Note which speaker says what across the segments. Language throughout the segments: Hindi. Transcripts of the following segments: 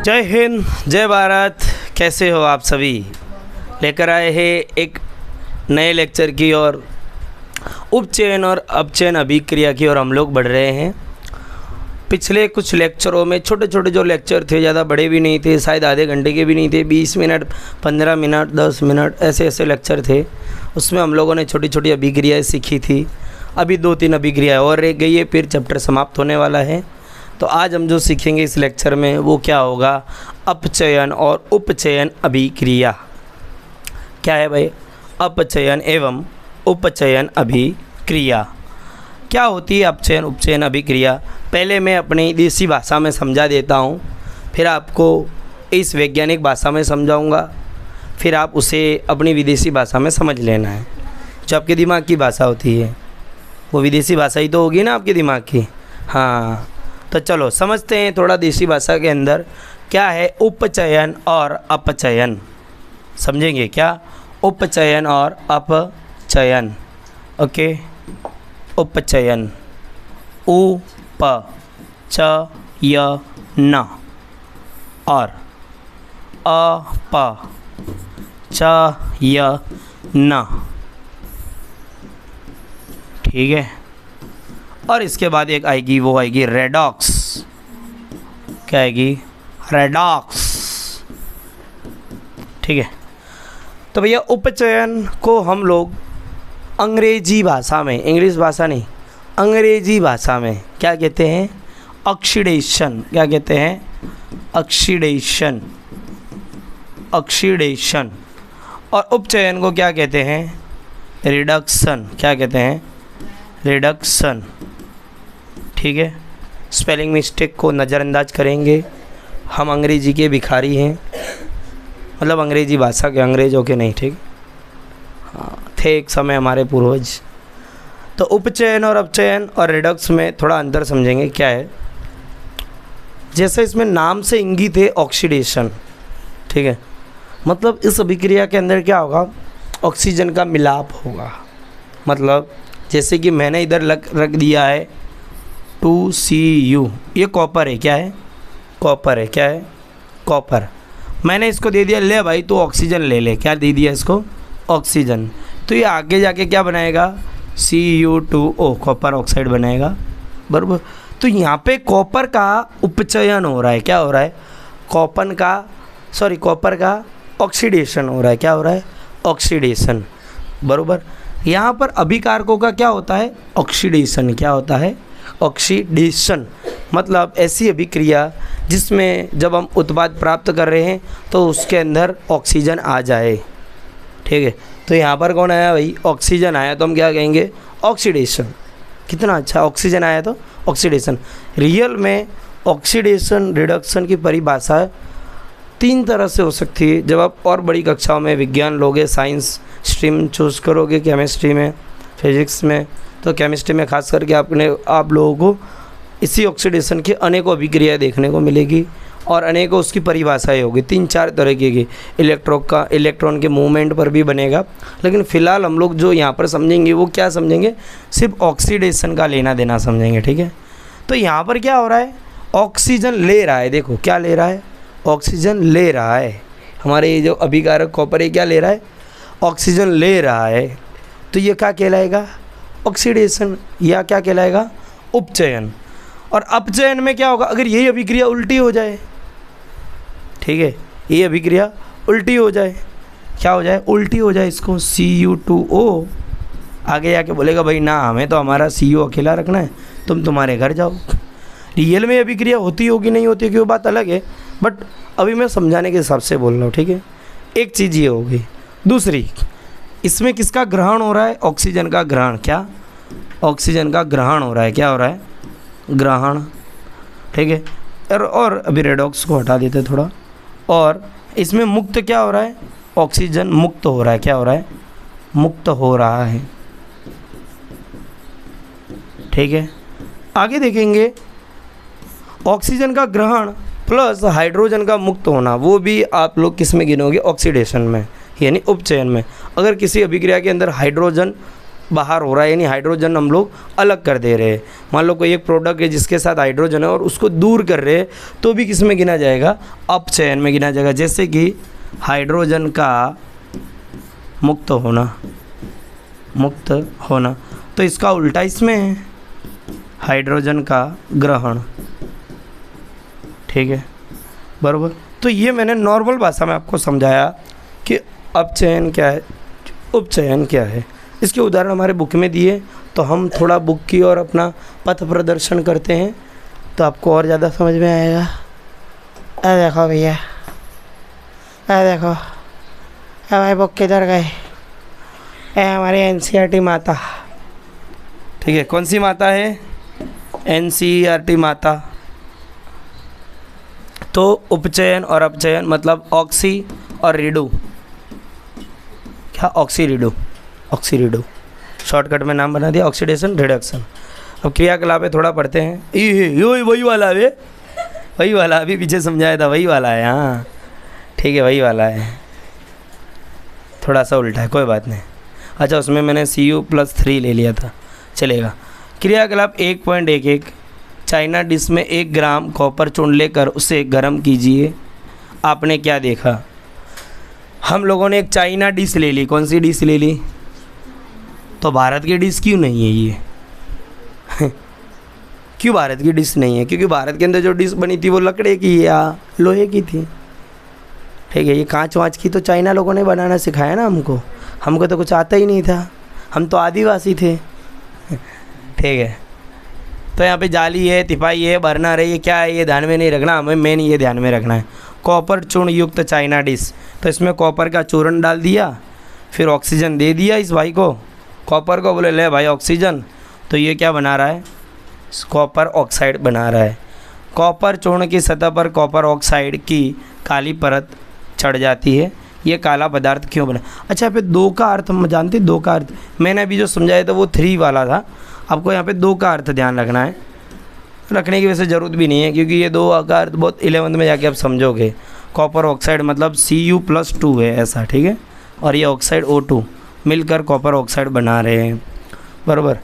Speaker 1: जय हिंद, जय भारत। कैसे हो आप सभी? लेकर आए हैं एक नए लेक्चर की और उपचयन और अपचयन अभिक्रिया की ओर हम लोग बढ़ रहे हैं। पिछले कुछ लेक्चरों में छोटे छोटे जो लेक्चर थे, ज़्यादा बड़े भी नहीं थे, शायद आधे घंटे के भी नहीं थे, 20 मिनट, 15 मिनट, 10 मिनट ऐसे ऐसे लेक्चर थे। उसमें हम लोगों ने छोटी छोटी अभिक्रियाएँ सीखी थी। अभी 2-3 अभिक्रियाएँ और रह गई है, फिर चैप्टर समाप्त होने वाला है। तो आज हम जो सीखेंगे इस लेक्चर में वो क्या होगा? अपचयन और उपचयन अभिक्रिया। क्या है भाई? अपचयन एवं उपचयन अभिक्रिया क्या होती है? अपचयन उपचयन अभिक्रिया पहले मैं अपनी देसी भाषा में समझा देता हूँ, फिर आपको इस वैज्ञानिक भाषा में समझाऊँगा, फिर आप उसे अपनी विदेशी भाषा में समझ लेना है। जो आपके दिमाग की भाषा होती है वो विदेशी भाषा ही तो होगी ना आपके दिमाग की। हाँ, तो चलो समझते हैं थोड़ा देसी भाषा के अंदर क्या है उपचयन और अपचयन। समझेंगे क्या? उपचयन और अपचयन। ओके, उपचयन उपचयन और अपचयन। ठीक है, और इसके बाद एक आएगी, वो आएगी रेडॉक्स। क्या आएगी? रेडॉक्स। ठीक है, तो भैया उपचयन को हम लोग अंग्रेजी भाषा में, इंग्लिश भाषा नहीं, अंग्रेजी भाषा में क्या कहते हैं? ऑक्सीडेशन। क्या कहते हैं? ऑक्सीडेशन। ऑक्सीडेशन। और उपचयन को क्या कहते हैं? रिडक्शन। क्या कहते हैं? रिडक्शन। ठीक है, स्पेलिंग मिस्टेक को नज़रअंदाज करेंगे। हम अंग्रेजी के भिखारी हैं, मतलब अंग्रेजी भाषा के, अंग्रेजों के नहीं। ठीक, हाँ, थे एक समय हमारे पूर्वज। तो उपचयन और अपचयन और रिडक्स में थोड़ा अंतर समझेंगे। क्या है? जैसे इसमें नाम से इंगित है ऑक्सीडेशन। ठीक है, मतलब इस अभिक्रिया के अंदर क्या होगा? ऑक्सीजन का मिलाप होगा। मतलब जैसे कि मैंने इधर रख दिया है 2Cu, ये कॉपर है। क्या है? कॉपर है। क्या है? कॉपर। मैंने इसको दे दिया, ले भाई तो ऑक्सीजन ले ले। क्या दे दिया इसको? ऑक्सीजन। तो ये आगे जाके क्या बनाएगा? Cu2O, कॉपर ऑक्साइड बनाएगा। बराबर। तो यहाँ पे कॉपर का उपचयन हो रहा है। क्या हो रहा है? कॉपर का ऑक्सीडेशन हो रहा है। क्या हो रहा है? ऑक्सीडेशन। बराबर। यहाँ पर अभिकारकों का क्या होता है? ऑक्सीडेशन। क्या होता है? ऑक्सीडेशन। मतलब ऐसी अभिक्रिया जिसमें जब हम उत्पाद प्राप्त कर रहे हैं तो उसके अंदर ऑक्सीजन आ जाए। ठीक है, तो यहाँ पर कौन आया भाई? ऑक्सीजन आया, तो हम क्या कहेंगे? ऑक्सीडेशन। कितना अच्छा, ऑक्सीजन आया तो ऑक्सीडेशन। रियल में ऑक्सीडेशन रिडक्शन की परिभाषा 3 तरह से हो सकती है। जब आप और बड़ी कक्षाओं में विज्ञान लोगे, साइंस स्ट्रीम चूज़ करोगे, केमिस्ट्री में, फिजिक्स में, तो केमिस्ट्री में खास करके आप लोगों को इसी ऑक्सीडेशन की अनेकों अभिक्रियाएँ देखने को मिलेगी और अनेकों उसकी परिभाषाएँ होगी। 3-4 तरह की इलेक्ट्रॉन के मूवमेंट पर भी बनेगा। लेकिन फ़िलहाल हम लोग जो यहाँ पर समझेंगे वो क्या समझेंगे? सिर्फ ऑक्सीडेशन का लेना देना समझेंगे। ठीक है, तो यहाँ पर क्या हो रहा है? ऑक्सीजन ले रहा है। देखो क्या ले रहा है? ऑक्सीजन ले रहा है। हमारे ये जो अभिकारक कॉपर है क्या ले रहा है? ऑक्सीजन ले रहा है। तो ये क्या कहलाएगा? ऑक्सीडेशन। या क्या कहलाएगा? उपचयन। और अपचयन में क्या होगा? अगर यही अभिक्रिया उल्टी हो जाए, ठीक है, ये अभिक्रिया उल्टी हो जाए, क्या हो जाए? उल्टी हो जाए। इसको Cu2O आगे जाके बोलेगा भाई ना, हमें तो हमारा Cu अकेला रखना है, तुम तुम्हारे घर जाओ। रियल में अभिक्रिया होती होगी नहीं होती होगी वो बात अलग है, बट अभी मैं समझाने के हिसाब से बोल रहा हूँ। ठीक है, एक चीज़ ये होगी। दूसरी, इसमें किसका ग्रहण हो रहा है? ऑक्सीजन का ग्रहण। क्या? ऑक्सीजन का ग्रहण हो रहा है। क्या हो रहा है? ग्रहण। ठीक है, और अभी रेडॉक्स को हटा देते थोड़ा। और इसमें मुक्त क्या हो रहा है? ऑक्सीजन मुक्त हो रहा है। क्या हो रहा है? मुक्त हो रहा है। ठीक है, आगे देखेंगे ऑक्सीजन का ग्रहण प्लस हाइड्रोजन का मुक्त होना, वो भी आप लोग किस में गिनोगे? ऑक्सीडेशन में, यानी उपचयन में। अगर किसी अभिक्रिया के अंदर हाइड्रोजन बाहर हो रहा है, यानी हाइड्रोजन हम लोग अलग कर दे रहे हैं। मान लो कोई एक प्रोडक्ट है जिसके साथ हाइड्रोजन है और उसको दूर कर रहे हैं, तो भी किस में गिना जाएगा? अपचयन में गिना जाएगा। जैसे कि हाइड्रोजन का मुक्त होना, तो इसका उल्टा इसमें है, हाइड्रोजन का ग्रहण। ठीक है, बराबर। तो ये मैंने नॉर्मल भाषा में आपको समझाया कि अपचयन क्या है, उपचयन क्या है। इसके उदाहरण हमारे बुक में दिए, तो हम थोड़ा बुक की और अपना पथ प्रदर्शन करते हैं, तो आपको और ज़्यादा समझ में आएगा। अरे देखो भैया, अरे देखो हमारी बुक किधर गए? हमारी एनसीईआरटी माता। ठीक है, कौन सी माता है? एनसीईआरटी माता। तो उपचयन और अपचयन मतलब ऑक्सी और रिडू, क्या ऑक्सी रिडू शॉर्टकट में नाम बना दिया, ऑक्सीडेशन रिडक्शन। अब क्रियाकलाप थोड़ा पढ़ते हैं। ये वही वाला है, वही वाला अभी पीछे समझाया था, वही वाला है। हाँ ठीक है, वही वाला है, थोड़ा सा उल्टा है, कोई बात नहीं। अच्छा, उसमें मैंने Cu+3 ले लिया था, चलेगा। क्रियाकलाप 1.11, चाइना डिश में 1 ग्राम कॉपर चूर्ण लेकर उसे गर्म कीजिए। आपने क्या देखा? हम लोगों ने एक चाइना डिश ले ली। कौन सी डिश ले ली? तो भारत की डिश क्यों नहीं है ये? क्यों भारत की डिश नहीं है? क्योंकि भारत के अंदर जो डिश बनी थी वो लकड़े की या लोहे की थी। ठीक है, ये कांच वाँच की तो चाइना लोगों ने बनाना सिखाया ना हमको तो कुछ आता ही नहीं था, हम तो आदिवासी थे। ठीक है, तो यहाँ पे जाली है, तिपाई है, बर्नर है, ये क्या है ये ध्यान में नहीं रखना, हमें मेन ये ध्यान में रखना है। कॉपर चूर्ण युक्त चाइना डिश, तो इसमें कॉपर का चूर्ण डाल दिया, फिर ऑक्सीजन दे दिया इस भाई को, कॉपर को बोले ले भाई ऑक्सीजन, तो ये क्या बना रहा है? कॉपर ऑक्साइड बना रहा है। कॉपर चूर्ण की सतह पर कॉपर ऑक्साइड की काली परत चढ़ जाती है। ये काला पदार्थ क्यों बना? अच्छा, यहाँ पे 2 का अर्थ हम जानते हैं, 2 का अर्थ मैंने अभी जो समझाया था वो 3 वाला था, आपको यहाँ पे 2 का अर्थ ध्यान रखना है। रखने की वैसे ज़रूरत भी नहीं है, क्योंकि ये 2 का अर्थ बहुत 11th में जाके आप समझोगे। कॉपर ऑक्साइड मतलब Cu+2 है ऐसा, ठीक है, और ये ऑक्साइड O2 मिलकर कॉपर ऑक्साइड बना रहे हैं, बराबर।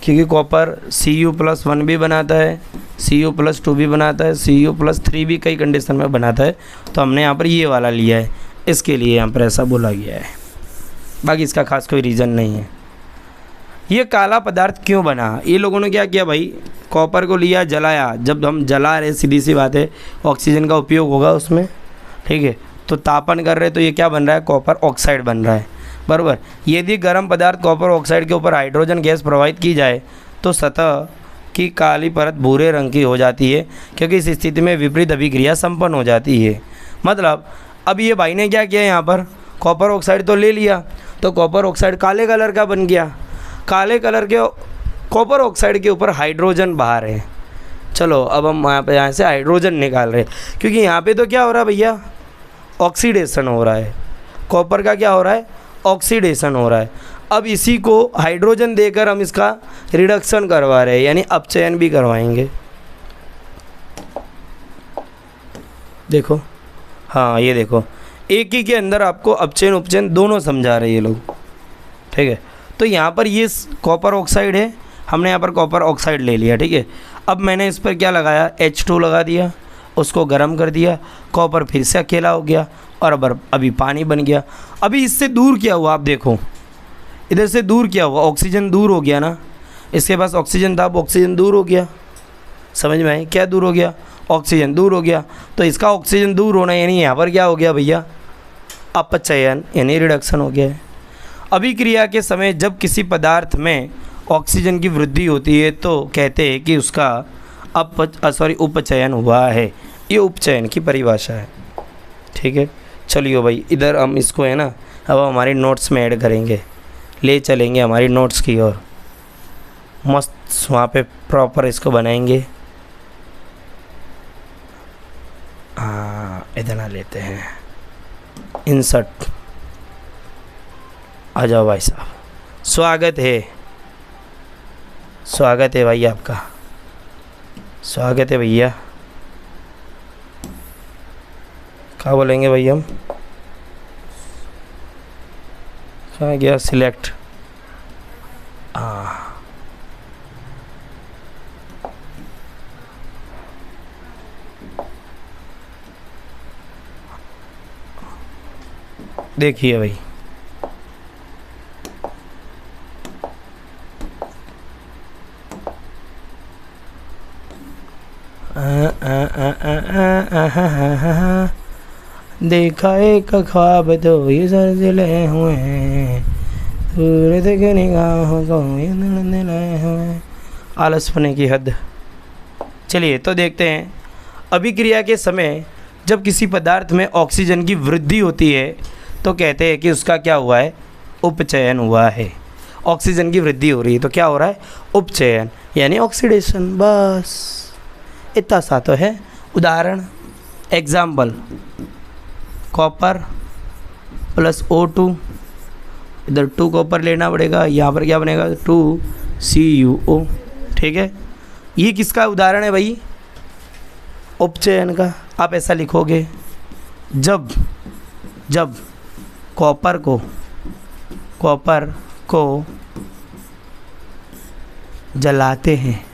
Speaker 1: क्योंकि कॉपर Cu+1 भी बनाता है, Cu+2 भी बनाता है, Cu+3 भी कई कंडीशन में बनाता है, तो हमने यहाँ पर ये वाला लिया है, इसके लिए यहाँ पर ऐसा बोला गया है। बाकी इसका खास कोई रीज़न नहीं है। ये काला पदार्थ क्यों बना? ये लोगों ने क्या किया भाई, कॉपर को लिया, जलाया। जब हम जला रहे, सीधी सी बात है, ऑक्सीजन का उपयोग होगा उसमें, ठीक है, तो तापन कर रहे, तो ये क्या बन रहा है? कॉपर ऑक्साइड बन रहा है, बराबर। यदि गर्म पदार्थ कॉपर ऑक्साइड के ऊपर हाइड्रोजन गैस प्रवाहित की जाए तो सतह की काली परत भूरे रंग की हो जाती है, क्योंकि इस स्थिति में विपरीत अभिक्रिया संपन्न हो जाती है। मतलब अब ये भाई ने क्या किया, यहाँ पर कॉपर ऑक्साइड तो ले लिया, तो कॉपर ऑक्साइड काले कलर का बन गया। काले कलर के कॉपर ऑक्साइड के ऊपर हाइड्रोजन बाहर है। चलो अब हम यहाँ से हाइड्रोजन निकाल रहे हैं, क्योंकि यहाँ पे तो क्या हो रहा है भैया, ऑक्सीडेशन हो रहा है। कॉपर का क्या हो रहा है? ऑक्सीडेशन हो रहा है। अब इसी को हाइड्रोजन देकर हम इसका रिडक्शन करवा रहे हैं, यानी अपचयन भी करवाएंगे। देखो, हाँ ये देखो, एक ही के अंदर आपको अपचयन उपचयन दोनों समझा रहे हैं ये लोग, ठीक है। तो यहाँ पर ये कॉपर ऑक्साइड है, हमने यहाँ पर कॉपर ऑक्साइड ले लिया, ठीक है। अब मैंने इस पर क्या लगाया, H2 लगा दिया, उसको गर्म कर दिया, कॉपर फिर से अकेला हो गया और अब अभी पानी बन गया। अभी इससे दूर क्या हुआ, आप देखो इधर से दूर क्या हुआ, ऑक्सीजन दूर हो गया ना, इसके पास ऑक्सीजन था, अब ऑक्सीजन दूर हो गया। समझ में आई? क्या दूर हो गया? ऑक्सीजन दूर हो गया। तो इसका ऑक्सीजन दूर होना यानी यहाँ पर क्या हो गया भैया, अपचयन यानी रिडक्शन हो गया है। अभिक्रिया के समय जब किसी पदार्थ में ऑक्सीजन की वृद्धि होती है तो कहते हैं कि उसका उपचयन हुआ है। ये उपचयन की परिभाषा है, ठीक है। चलिए भाई, इधर हम इसको है ना अब हमारे नोट्स में ऐड करेंगे, ले चलेंगे हमारी नोट्स की ओर, मस्त वहाँ पे प्रॉपर इसको बनाएंगे। हाँ, इतना लेते हैं, इंसर्ट, आ जाओ भाई साहब, स्वागत है, स्वागत है भाई आपका, स्वागत है भैया। क्या बोलेंगे भाई हम, कहाँ गया सिलेक्ट, हाँ देखिए भाई, देखा एक ख्वाब तो ये सिलसिले हुए हैं, सूरत की निगाहों को ये दिलाए हुए, आलसपने की हद। चलिए तो देखते हैं, अभिक्रिया के समय जब किसी पदार्थ में ऑक्सीजन की वृद्धि होती है तो कहते हैं कि उसका क्या हुआ है, उपचयन हुआ है। ऑक्सीजन की वृद्धि हो रही है तो क्या हो रहा है, उपचयन यानी ऑक्सीडेशन। बस इतना सा तो है। उदाहरण, एग्जाम्पल, कॉपर प्लस O2, इधर 2 कॉपर लेना पड़ेगा, यहाँ पर क्या बनेगा 2CuO। ठीक है, ये किसका उदाहरण है भाई, उपचयन का। आप ऐसा लिखोगे, जब कॉपर को जलाते हैं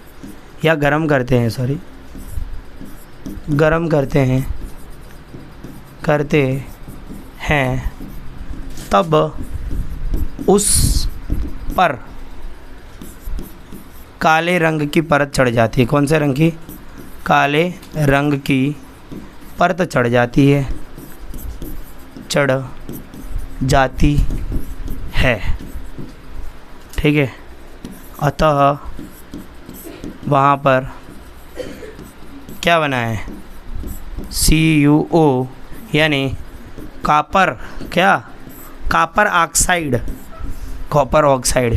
Speaker 1: या गर्म करते हैं तब उस पर काले रंग की परत चढ़ जाती है। कौन से रंग की, काले रंग की परत चढ़ जाती है। ठीक है, अतः वहाँ पर क्या बना है, CuO यानी कॉपर ऑक्साइड।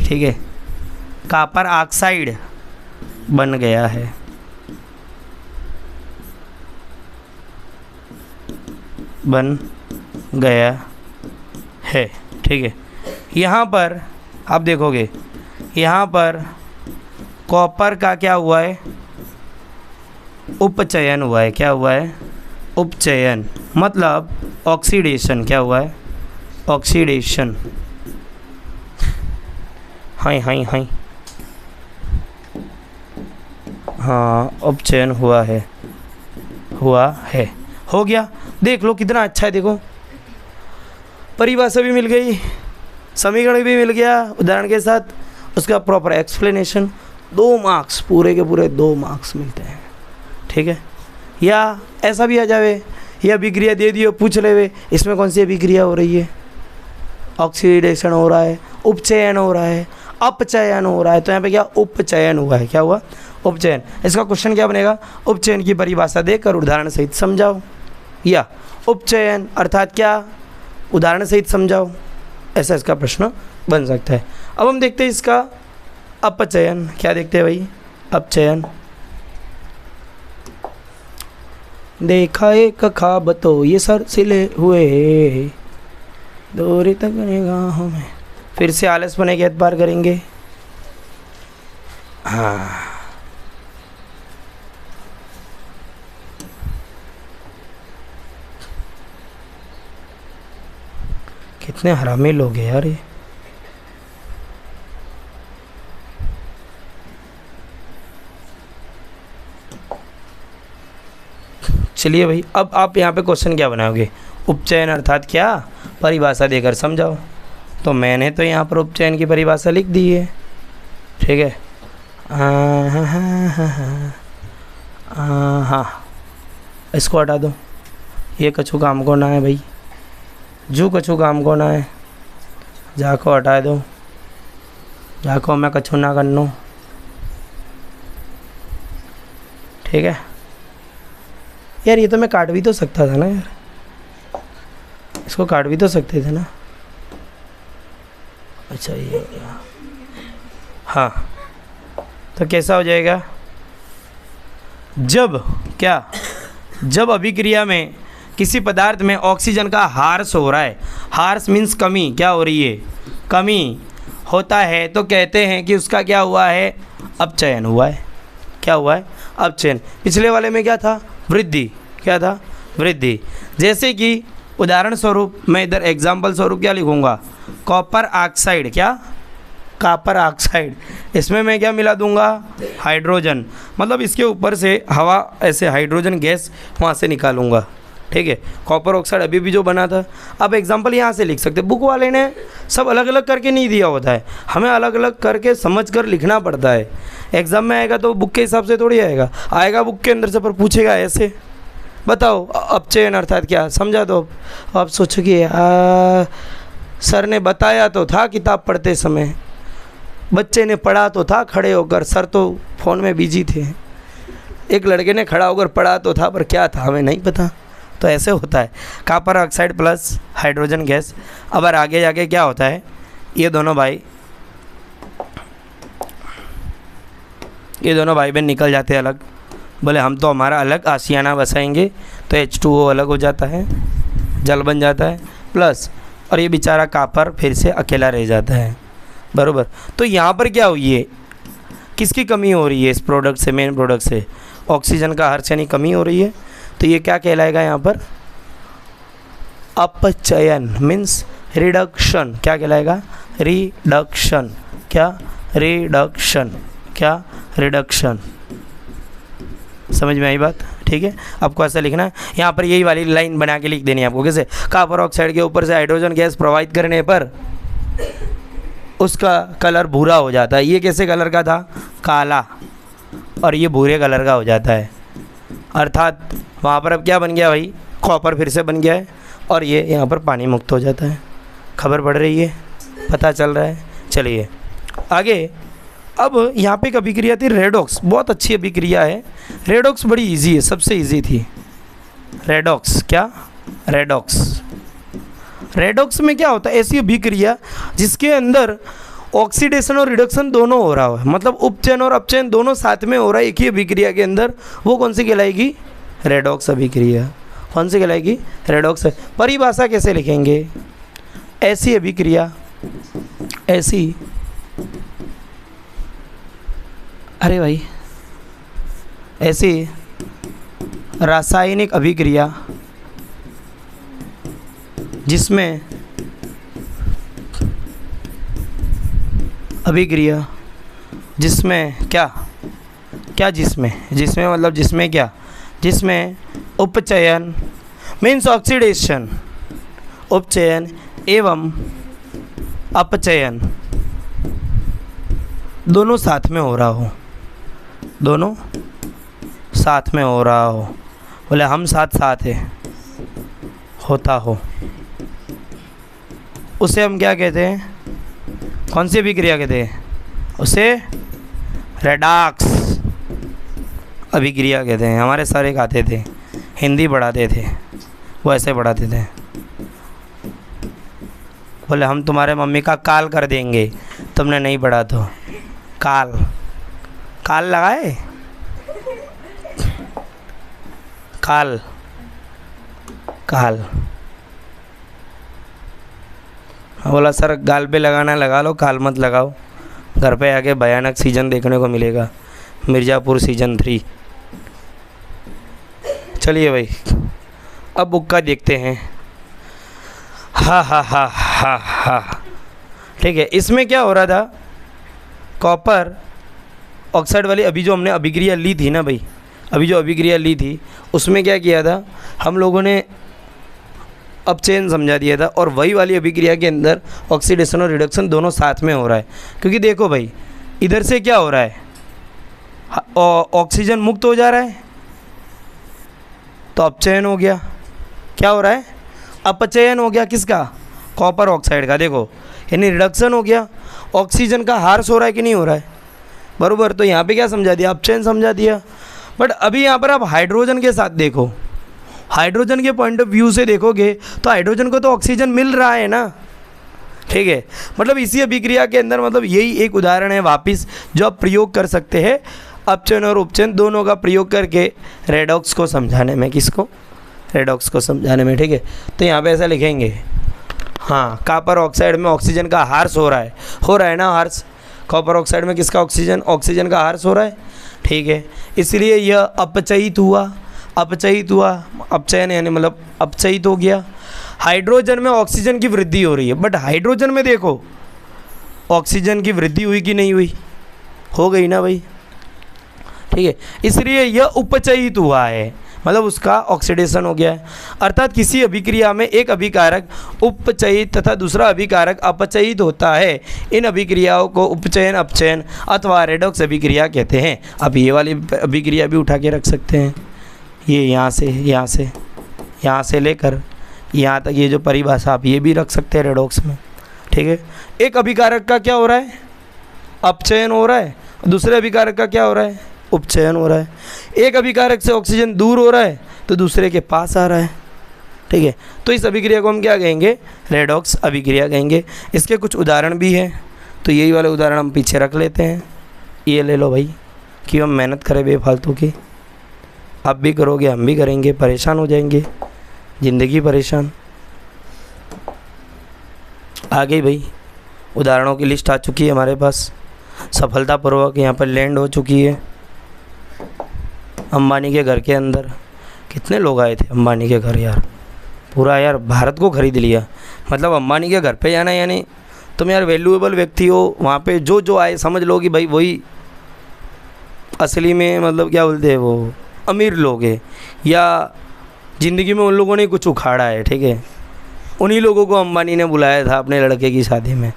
Speaker 1: ठीक है, कॉपर ऑक्साइड बन गया है। ठीक है, यहाँ पर आप देखोगे, यहाँ पर कॉपर का क्या हुआ है, उपचयन हुआ है। क्या हुआ है, उपचयन, मतलब ऑक्सीडेशन। क्या हुआ है, ऑक्सीडेशन। हाय हाँ, उपचयन हुआ है। हो गया, देख लो कितना अच्छा है। देखो, परिभाषा भी मिल गई, समीकरण भी मिल गया उदाहरण के साथ, उसका प्रॉपर एक्सप्लेनेशन। 2 मार्क्स, पूरे के पूरे 2 मार्क्स मिलते हैं। ठीक है, या ऐसा भी आ जावे, यह अभिक्रिया दे दियो, पूछ लेवे इसमें कौन सी अभिक्रिया हो रही है, ऑक्सीडेशन हो रहा है, उपचयन हो रहा है, अपचयन हो रहा है। तो यहाँ पे क्या, उपचयन हुआ है। क्या हुआ, उपचयन। इसका क्वेश्चन क्या बनेगा, उपचयन की परिभाषा देकर उदाहरण सहित समझाओ, या उपचयन अर्थात क्या, उदाहरण सहित समझाओ। ऐसा इसका प्रश्न बन सकता है। अब हम देखते हैं इसका अपचयन। क्या देखते हैं भाई, अपचयन। देखा एक ख्वाब तो ये सर सिले हुए, दूरी तक निगाहों में। फिर से आलसपने के एतबार करेंगे। हाँ, कितने हरामी लोग हैं यार ये। चलिए भाई, अब आप यहाँ पे क्वेश्चन क्या बनाओगे, उपचयन अर्थात क्या, परिभाषा देकर समझाओ। तो मैंने तो यहाँ पर उपचयन की परिभाषा लिख दी है। ठीक है, हाँ, इसको हटा दो, ये कछु काम को ना है भाई, जो कछु काम को ना है, जाको हटा दो, जाको मैं कछु ना करनो। ठीक है यार, ये तो मैं काट भी तो सकता था ना यार, इसको काट भी तो सकते थे ना। अच्छा ये, हाँ, तो कैसा हो जाएगा, जब अभिक्रिया में किसी पदार्थ में ऑक्सीजन का ह्रास हो रहा है, ह्रास मीन्स कमी, क्या हो रही है, कमी होता है, तो कहते हैं कि उसका क्या हुआ है, अपचयन हुआ है। क्या हुआ है, अपचयन। पिछले वाले में क्या था, वृद्धि। क्या था, वृद्धि। जैसे कि उदाहरण स्वरूप मैं इधर एग्जाम्पल स्वरूप क्या लिखूँगा, कॉपर ऑक्साइड, क्या कॉपर ऑक्साइड, इसमें मैं क्या मिला दूंगा, हाइड्रोजन, मतलब इसके ऊपर से हवा ऐसे हाइड्रोजन गैस वहाँ से निकालूंगा, ठीक है। कॉपर ऑक्साइड अभी भी जो बना था। अब एग्जांपल यहाँ से लिख सकते, बुक वाले ने सब अलग अलग करके नहीं दिया होता है, हमें अलग अलग करके समझ कर लिखना पड़ता है। एग्ज़ाम में आएगा तो बुक के हिसाब से थोड़ी आएगा बुक के अंदर से, पर पूछेगा ऐसे, बताओ अपचयन अर्थात क्या, समझा दो। अब सोचो कि सर ने बताया तो था किताब पढ़ते समय, बच्चे ने पढ़ा तो था खड़े होकर, सर तो फ़ोन में बिजी थे, एक लड़के ने खड़ा होकर पढ़ा तो था, पर क्या था हमें नहीं पता। तो ऐसे होता है, copper oxide plus hydrogen gas. अब आगे जाके क्या होता है, ये दोनों भाई बहन निकल जाते हैं अलग, बोले हम तो हमारा अलग आशियाना बसाएंगे, तो H2O अलग हो जाता है, जल बन जाता है प्लस, और ये बेचारा कॉपर फिर से अकेला रह जाता है, बरोबर। तो यहाँ पर क्या हुई है, किसकी कमी हो रही है इस प्रोडक्ट से, मेन प्रोडक्ट से ऑक्सीजन का हर यानी कमी हो रही है, तो ये क्या कहलाएगा यहाँ पर, अपचयन मीन्स रिडक्शन, क्या कहलाएगा, रिडक्शन, क्या रिडक्शन, क्या रिडक्शन। समझ में आई बात, ठीक है। आपको ऐसा लिखना है, यहाँ पर यही वाली लाइन बना के लिख देनी है आपको, कैसे, कॉपर ऑक्साइड के ऊपर से हाइड्रोजन गैस प्रवाहित करने पर उसका कलर भूरा हो जाता है। ये कैसे कलर का था, काला, और ये भूरे कलर का हो जाता है, अर्थात वहाँ पर अब क्या बन गया भाई, कॉपर फिर से बन गया है, और ये यहाँ पर पानी मुक्त हो जाता है। खबर पड़ रही है, पता चल रहा है। चलिए आगे। अब यहाँ पे एक अभिक्रिया थी रेडॉक्स, बहुत अच्छी अभिक्रिया है। रेडॉक्स बड़ी इजी है, सबसे इजी थी रेडॉक्स, क्या रेडॉक्स। रेडॉक्स में क्या होता है, ऐसी अभिक्रिया जिसके अंदर ऑक्सीडेशन और रिडक्शन दोनों हो रहा है, मतलब उपचयन और अपचयन दोनों साथ में हो रहा है एक ही अभिक्रिया के अंदर, वो कौन सी कहलाएगी, रेडॉक्स अभिक्रिया। कौन सी कहलाएगी, रेडॉक्स। परिभाषा कैसे लिखेंगे, ऐसी अभिक्रिया, ऐसी, अरे भाई, ऐसी रासायनिक अभिक्रिया जिसमें क्या जिसमें मतलब जिसमें क्या, जिसमें उपचयन मीन्स ऑक्सीडेशन, उपचयन एवं अपचयन दोनों साथ में हो रहा हो, दोनों साथ में हो रहा हो, बोले हम साथ साथ है, होता हो, उसे हम क्या कहते हैं, कौन सी अभिक्रिया कहते हैं, उसे रेडॉक्स अभिक्रिया कहते हैं। हमारे सर एक आते थे, हिंदी पढ़ाते थे, वो ऐसे पढ़ाते थे, बोले हम तुम्हारे मम्मी का काल कर देंगे, तुमने नहीं पढ़ा तो। काल, काल लगाए, काल, काल। बोला सर गाल पे लगाना लगा लो, काल मत लगाओ, घर पे आके भयानक सीजन देखने को मिलेगा, मिर्ज़ापुर सीजन 3। चलिए भाई, अब बुक का देखते हैं। हा हा हा हा हा, ठीक है। इसमें क्या हो रहा था, कॉपर ऑक्साइड वाली अभी जो हमने अभिक्रिया ली थी ना भाई, अभी जो अभिक्रिया ली थी उसमें क्या किया था हम लोगों ने, अपचयन समझा दिया था, और वही वाली अभिक्रिया के अंदर ऑक्सीडेशन और रिडक्शन दोनों साथ में हो रहा है। क्योंकि देखो भाई, इधर से क्या हो रहा है, ऑक्सीजन मुक्त हो जा रहा है, तो अपचयन हो गया, क्या हो रहा है, अपचयन हो गया, किसका, कॉपर ऑक्साइड का, देखो, यानी रिडक्शन हो गया, ऑक्सीजन का हार्स हो रहा है कि नहीं हो रहा है, बराबर। तो यहाँ पे क्या समझा दिया, अपचयन समझा दिया। बट अभी यहाँ पर आप हाइड्रोजन के साथ देखो, हाइड्रोजन के पॉइंट ऑफ व्यू से देखोगे तो हाइड्रोजन को तो ऑक्सीजन मिल रहा है ना, ठीक है। मतलब इसी अभिक्रिया के अंदर, मतलब यही एक उदाहरण है वापिस जो आप प्रयोग कर सकते हैं अपचयन और उपचयन दोनों का प्रयोग करके रेडॉक्स को समझाने में, किसको, रेडॉक्स को समझाने में, ठीक है। तो यहाँ पे ऐसा लिखेंगे, हाँ, कॉपर ऑक्साइड में ऑक्सीजन का हार्स हो रहा है ना, हार्स, कॉपर ऑक्साइड में किसका, ऑक्सीजन का हार्स हो रहा है, ठीक है। इसलिए यह अपचयित हुआ, अपचयित हुआ, अपचयन यानी मतलब अपचयित हो गया। हाइड्रोजन में ऑक्सीजन की वृद्धि हो रही है, बट हाइड्रोजन में देखो ऑक्सीजन की वृद्धि हुई कि नहीं हुई, हो गई ना भाई, ठीक है। इसलिए यह उपचयित हुआ है, मतलब उसका ऑक्सीडेशन हो गया है। अर्थात किसी अभिक्रिया में एक अभिकारक उपचयित तथा दूसरा अभिकारक अपचयित होता है। इन अभिक्रियाओं को उपचयन, अपचयन अथवा रेडॉक्स अभिक्रिया कहते हैं। अब ये वाली अभिक्रिया भी उठा के रख सकते हैं, ये यहाँ से लेकर यहाँ तक, ये जो परिभाषा आप ये भी रख सकते हैं रेडॉक्स में, ठीक है। एक अभिकारक का क्या हो रहा है, अपचयन हो रहा है, दूसरे अभिकारक का क्या हो रहा है, उपचयन हो रहा है। एक अभिकारक से ऑक्सीजन दूर हो रहा है तो दूसरे के पास आ रहा है, ठीक है। तो इस अभिक्रिया को हम क्या कहेंगे, रेडॉक्स अभिक्रिया कहेंगे। इसके कुछ उदाहरण भी हैं, तो यही वाले उदाहरण हम पीछे रख लेते हैं। ये ले लो भाई, कि हम मेहनत करें बेफालतू की, आप भी करोगे हम भी करेंगे, परेशान हो जाएंगे, ज़िंदगी परेशान। आ गई भाई, उदाहरणों की लिस्ट आ चुकी है हमारे पास, सफलतापूर्वक यहाँ पर लैंड हो चुकी है। अंबानी के घर के अंदर कितने लोग आए थे अंबानी के घर यार, पूरा यार भारत को खरीद लिया। मतलब अंबानी के घर पे जाना यानी तुम यार वैल्यूएबल व्यक्ति हो, वहाँ पे जो जो आए समझ लो कि भाई वही असली में मतलब क्या बोलते हैं वो अमीर लोग हैं, या ज़िंदगी में उन लोगों ने कुछ उखाड़ा है, ठीक है। उन्हीं लोगों को अंबानी ने बुलाया था अपने लड़के की शादी में।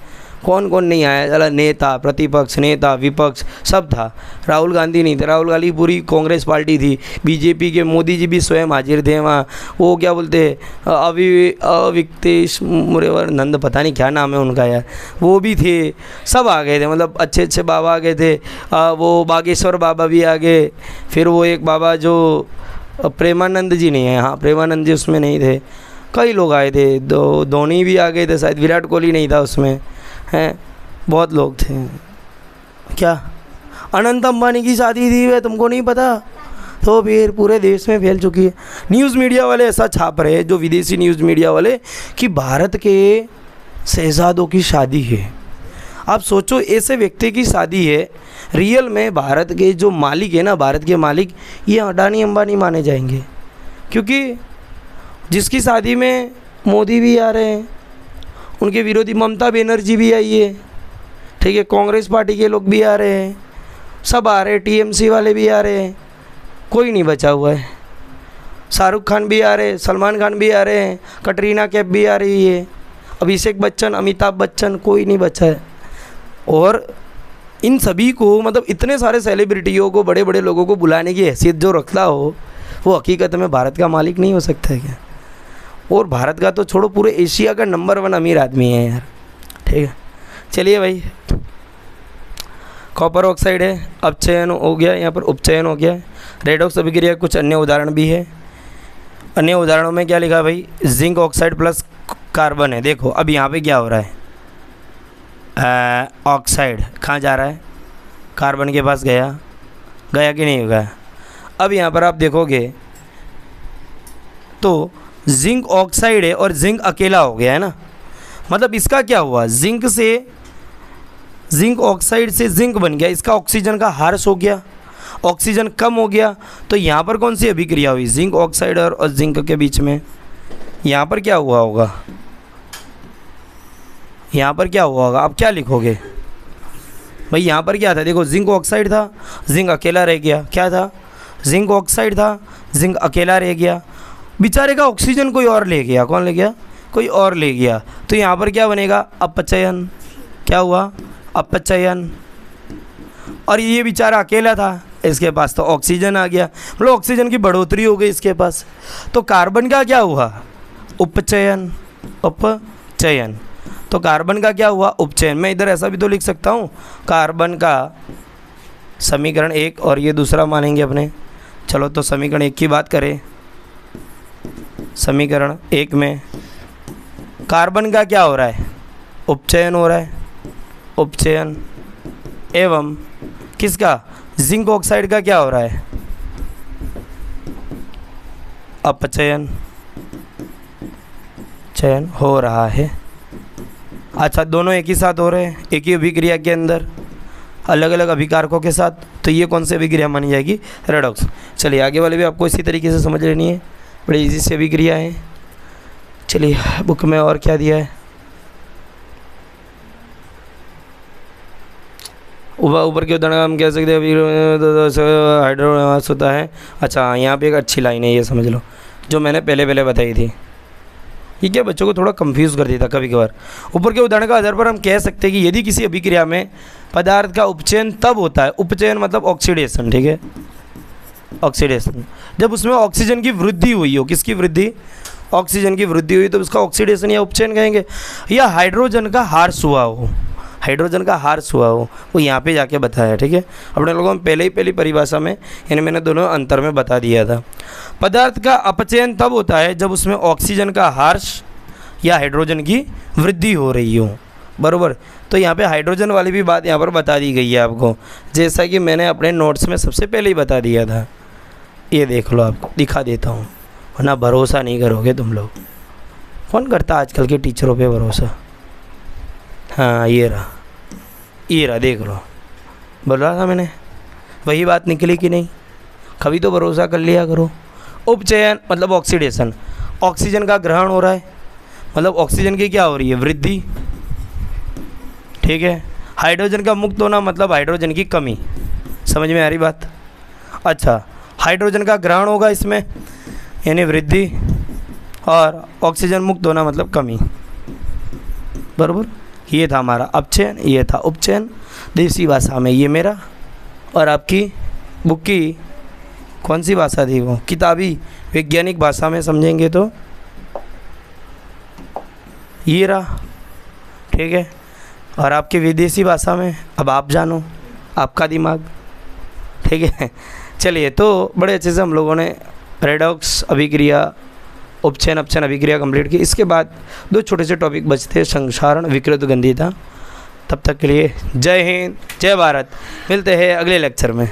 Speaker 1: कौन कौन नहीं आया, चला नेता प्रतिपक्ष, नेता विपक्ष सब था। राहुल गांधी नहीं थे, राहुल गांधी पूरी कांग्रेस पार्टी थी, बीजेपी के मोदी जी भी स्वयं हाजिर थे वहाँ। वो क्या बोलते अविक्तेश मुरेवर नंद, पता नहीं क्या नाम है उनका यार, वो भी थे, सब आ गए थे, मतलब अच्छे अच्छे बाबा आ गए थे। वो बागेश्वर बाबा भी आ गए, फिर वो एक बाबा जो प्रेमानंद जी नहीं है, हाँ प्रेमानंद जी उसमें नहीं थे, कई लोग आए थे, धोनी भी आ गए थे शायद, विराट कोहली नहीं था उसमें, हैं बहुत लोग थे। क्या अनंत अंबानी की शादी थी वे, तुमको नहीं पता? तो फिर पूरे देश में फैल चुकी है। न्यूज़ मीडिया वाले ऐसा छाप रहे हैं, जो विदेशी न्यूज़ मीडिया वाले, कि भारत के शहजादों की शादी है। आप सोचो ऐसे व्यक्ति की शादी है, रियल में भारत के जो मालिक है ना, भारत के मालिक, ये अडानी अंबानी माने जाएंगे, क्योंकि जिसकी शादी में मोदी भी आ रहे हैं, उनके विरोधी ममता बनर्जी भी आई है, ठीक है, कांग्रेस पार्टी के लोग भी आ रहे हैं, सब आ रहे हैं, टीएमसी वाले भी आ रहे हैं, कोई नहीं बचा हुआ है। शाहरुख खान भी आ रहे हैं, सलमान खान भी आ रहे हैं, कटरीना कैफ भी आ रही है, अभिषेक बच्चन, अमिताभ बच्चन, कोई नहीं बचा है। और इन सभी को, मतलब इतने सारे सेलिब्रिटियों को, बड़े बड़े लोगों को बुलाने की हैसियत जो रखता हो, वो हकीकत में भारत का मालिक नहीं हो सकता है क्या? और भारत का तो छोड़ो, पूरे एशिया का नंबर 1 अमीर आदमी है यार, ठीक है। चलिए भाई, कॉपर ऑक्साइड है, अपचयन हो गया, यहाँ पर उपचयन हो गया। रेडॉक्स अभिक्रिया कुछ अन्य उदाहरण भी है। अन्य उदाहरणों में क्या लिखा भाई, जिंक ऑक्साइड प्लस कार्बन है। देखो अब यहाँ पे क्या हो रहा है, ऑक्साइड कहाँ जा रहा है, कार्बन के पास गया कि नहीं गया? अब यहाँ पर आप देखोगे तो जिंक ऑक्साइड है और जिंक अकेला हो गया है ना, मतलब इसका क्या हुआ, जिंक ऑक्साइड से जिंक बन गया, इसका ऑक्सीजन का ह्रास हो गया, ऑक्सीजन कम हो गया। तो यहाँ पर कौन सी अभिक्रिया हुई, जिंक ऑक्साइड और जिंक के बीच में? यहाँ पर क्या हुआ होगा, यहाँ पर क्या हुआ होगा, आप क्या लिखोगे भाई? यहाँ पर क्या था, देखो जिंक ऑक्साइड था, जिंक अकेला रह गया। क्या था, जिंक ऑक्साइड था, जिंक अकेला रह गया, बेचारे का ऑक्सीजन कोई और ले गया। कौन ले गया? कोई और ले गया। तो यहाँ पर क्या बनेगा, अपचयन। क्या हुआ, अपचयन। और ये बेचारा अकेला था, इसके पास तो ऑक्सीजन आ गया, मतलब ऑक्सीजन की बढ़ोतरी हो गई इसके पास। तो कार्बन का क्या हुआ, उपचयन। उपचयन। तो कार्बन का क्या हुआ, उपचयन। मैं इधर ऐसा भी तो लिख सकता हूँ, कार्बन का समीकरण 1 और ये दूसरा मानेंगे अपने। चलो तो समीकरण 1 की बात करें। समीकरण 1 में कार्बन का क्या हो रहा है, उपचयन हो रहा है, उपचयन। एवं किसका, जिंक ऑक्साइड का क्या हो रहा है, अपचयन। चयन हो रहा है। अच्छा, दोनों एक ही साथ हो रहे हैं, एक ही अभिक्रिया के अंदर। अलग अलग अभिकारकों के साथ, तो ये कौन सी अभिक्रिया मानी जाएगी? रेडॉक्स। चलिए आगे वाले भी आपको इसी तरीके से समझ लेनी है, बड़ी इजी से अभिक्रिया है। चलिए बुक में और क्या दिया है? ऊपर के उदाहरण हम कह सकते हैं हाइड्रोमास होता है। अच्छा यहाँ पे एक अच्छी लाइन है, ये समझ लो, जो मैंने पहले बताई थी। ये क्या बच्चों को थोड़ा कंफ्यूज कर देता कभी कभार। ऊपर के उदाहरण का आधार पर हम कह सकते हैं कि यदि किसी अभिक्रिया में पदार्थ का उपचयन तब होता है, उपचयन मतलब ऑक्सीडेशन, ठीक है, ऑक्सीडेशन, जब उसमें ऑक्सीजन की वृद्धि हुई हो। किसकी वृद्धि? ऑक्सीजन की वृद्धि हुई, तो उसका ऑक्सीडेशन या उपचयन कहेंगे। या हाइड्रोजन का ह्रास हुआ हो, हाइड्रोजन का ह्रास हुआ हो, वो यहाँ पे जाके बताया, ठीक है। अपने लोगों में पहली परिभाषा में, यानी मैंने दोनों अंतर में बता दिया था। पदार्थ का अपचयन तब होता है जब उसमें ऑक्सीजन का ह्रास या हाइड्रोजन की वृद्धि हो रही हो, बरोबर। तो यहाँ पे हाइड्रोजन वाली भी बात यहाँ पर बता दी गई है आपको, जैसा कि मैंने अपने नोट्स में सबसे पहले ही बता दिया था। ये देख लो, आपको दिखा देता हूँ, वरना भरोसा नहीं करोगे तुम लोग। कौन करता आजकल के टीचरों पे भरोसा? हाँ ये रहा, देख लो, बोल रहा था मैंने, वही बात निकली कि नहीं? कभी तो भरोसा कर लिया करो। उपचयन मतलब ऑक्सीडेशन, ऑक्सीजन का ग्रहण हो रहा है, मतलब ऑक्सीजन की क्या हो रही है? वृद्धि, ठीक है। हाइड्रोजन का मुक्त होना मतलब हाइड्रोजन की कमी। समझ में आ रही बात? अच्छा, हाइड्रोजन का ग्रहण होगा इसमें, यानी वृद्धि, और ऑक्सीजन मुक्त होना मतलब कमी, बराबर। ये था हमारा अपचयन, ये था उपचयन देसी भाषा में, ये मेरा। और आपकी बुक की कौन सी भाषा थी? वो किताबी वैज्ञानिक भाषा में समझेंगे तो ये रहा, ठीक है। और आपकी विदेशी भाषा में अब आप जानो, आपका दिमाग, ठीक है। चलिए, तो बड़े अच्छे से हम लोगों ने रेडॉक्स अभिक्रिया, उपचयन अपचयन अभिक्रिया कंप्लीट की। इसके बाद दो छोटे से टॉपिक बचते, संक्षारण, विकृत गंधीयता। तब तक के लिए जय हिंद, जय भारत। मिलते हैं अगले लेक्चर में।